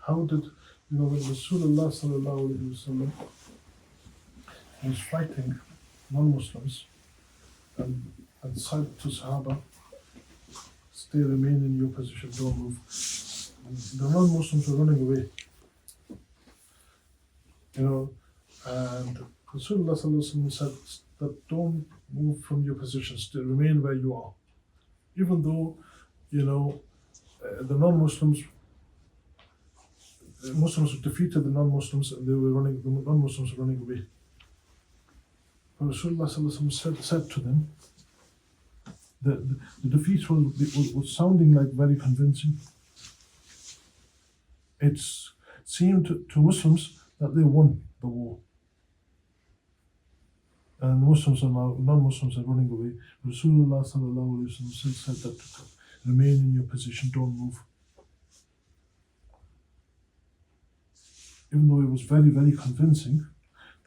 How did, when Rasulullah sallallahu alayhi wasallam was fighting non-Muslims and said to Sahaba, stay, remain in your position, don't move. And the non-Muslims were running away, and Rasulullah sallallahu alayhi wasallam said that don't move from your position, stay, remain where you are. Even though, the non-Muslims, Muslims defeated the non-Muslims and the non-Muslims were running away. But Rasulullah sallallahu alaihi wasallam said to them, the defeat was sounding like very convincing. It seemed to Muslims that they won the war. And the Muslims are now, non-Muslims are running away. Rasulullah sallallahu alaihi wasallam said that to them, remain in your position, don't move. Even though it was very, very convincing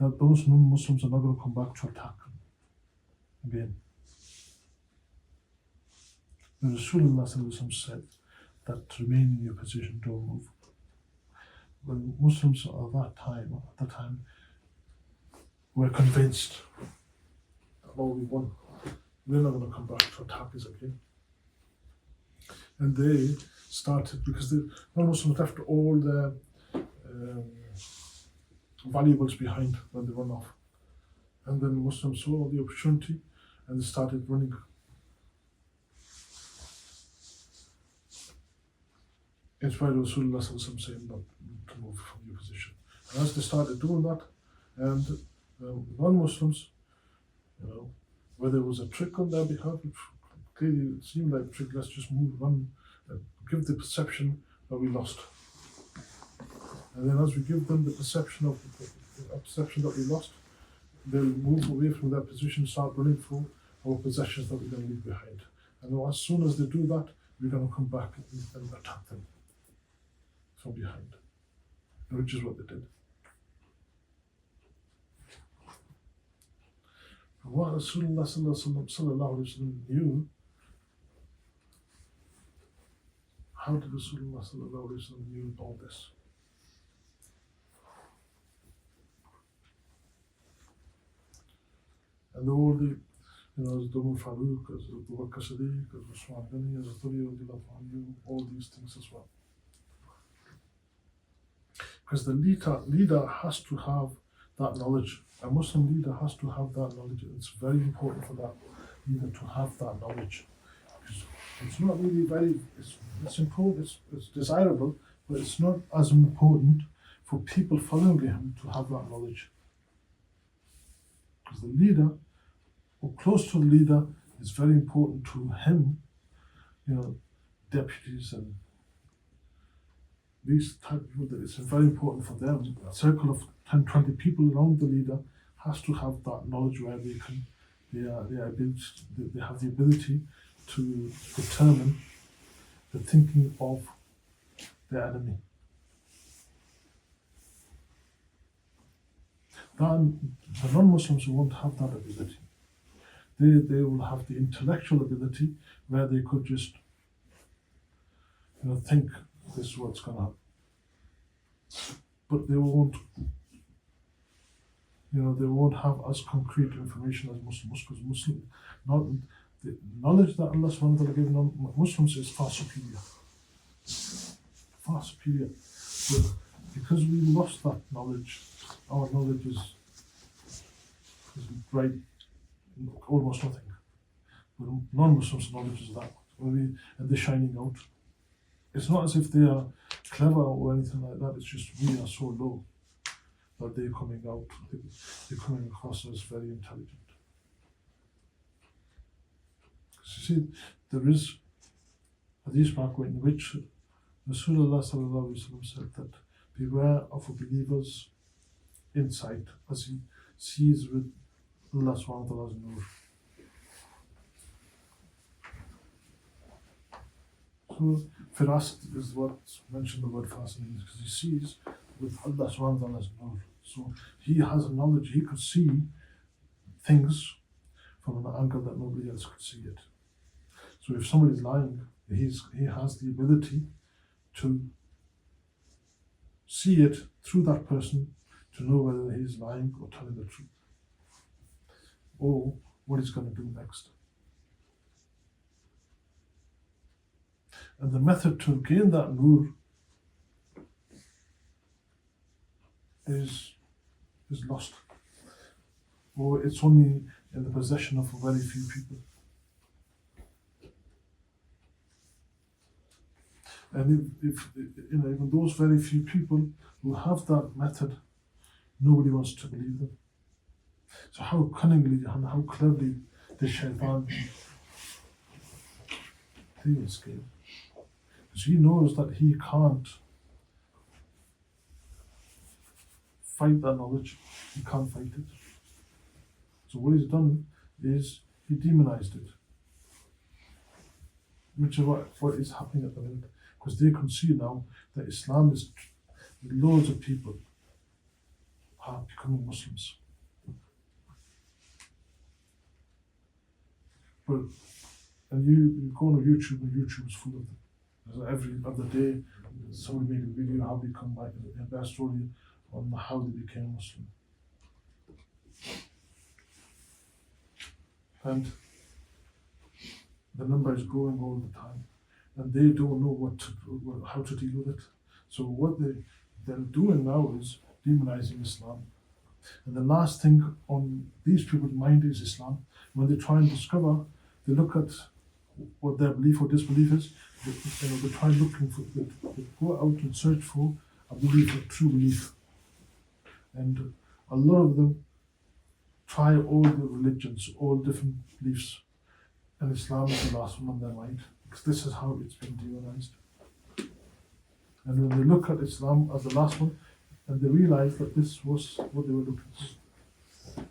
that those non-Muslims are not going to come back to attack again. But Rasulullah sallallahu alaihi wasallam said that to remain in your position, don't move. When Muslims at that time were convinced that, oh, we won, we're not going to come back to attack us again. And they started, because the non-Muslims left all their valuables behind when they run off. And then Muslims saw the opportunity and they started running. It's why Rasulullah saying not to move from your position. And as they started doing that, and non-Muslims, where there was a trick on their behalf, clearly it seemed like a trick, let's just move, run, give the perception that we lost. And then as we give them the perception that we lost, they'll move away from their position, start running for our possessions that we're going to leave behind. And as soon as they do that, we're going to come back and attack them from behind, which is what they did. And what Rasulullah sallallahu alaihi wasallam knew, how did Rasulullah sallallahu alaihi wasallam knew all this? And all the, as Umar Farooq, as Abu Bakr Siddiq, as Usman Ghani, as all these things as well. Because the leader has to have that knowledge. A Muslim leader has to have that knowledge. It's very important for that leader to have that knowledge. Because it's not really it's important, it's desirable, but it's not as important for people following him to have that knowledge. Because the leader, or close to the leader, is very important to him, deputies and these type of people, it's very important for them. A circle of 10, 20 people around the leader has to have that knowledge where they have the ability to determine the thinking of the enemy. Then the non-Muslims won't have that ability. They will have the intellectual ability where they could just think this is what's going to happen. But they won't have as concrete information as Muslims, because the knowledge that Allah subhanahu wa ta'ala given Muslims is far superior. Far superior. But because we lost that knowledge, our knowledge is right, almost nothing. But non-Muslims' knowledge is that, and they're shining out. It's not as if they are clever or anything like that, it's just we are so low that they're coming out, they're coming across as very intelligent. You see, there is a hadith back in which Rasulullah sallallahu alaihi wasallam said that beware of a believer's insight as he sees with Allah subhanahu wa ta'ala's nur. So firasat is what's mentioned the word firasat means, because he sees with Allah subhanahu wa ta'ala's nur. So he has a knowledge, he could see things from an angle that nobody else could see it. So if somebody's lying, he has the ability to see it through that person to know whether he's lying or telling the truth, or what he's going to do next. And the method to gain that nur is lost, or it's only in the possession of very few people. And if even those very few people who have that method, nobody wants to believe them. So how cunningly and how cleverly the shaitan play this game. Because he knows that he can't fight that knowledge. He can't fight it. So what he's done is he demonized it. Which is what is happening at the minute. Because they can see now that Islam is, loads of people are becoming Muslims. But, and you go on YouTube and YouTube is full of them. There's every other day, somebody made a video how they come back and their story on how they became Muslim. And the number is growing all the time. And they don't know how to deal with it. So what they're doing now is demonizing Islam. And the last thing on these people's mind is Islam. When they try and discover, they look at what their belief or disbelief is. They try looking for, they go out and search for a belief, a true belief. And a lot of them try all the religions, all different beliefs. And Islam is the last one on their mind. Because this is how it's been demonized. And when they look at Islam as the last one, and they realize that this was what they were looking for.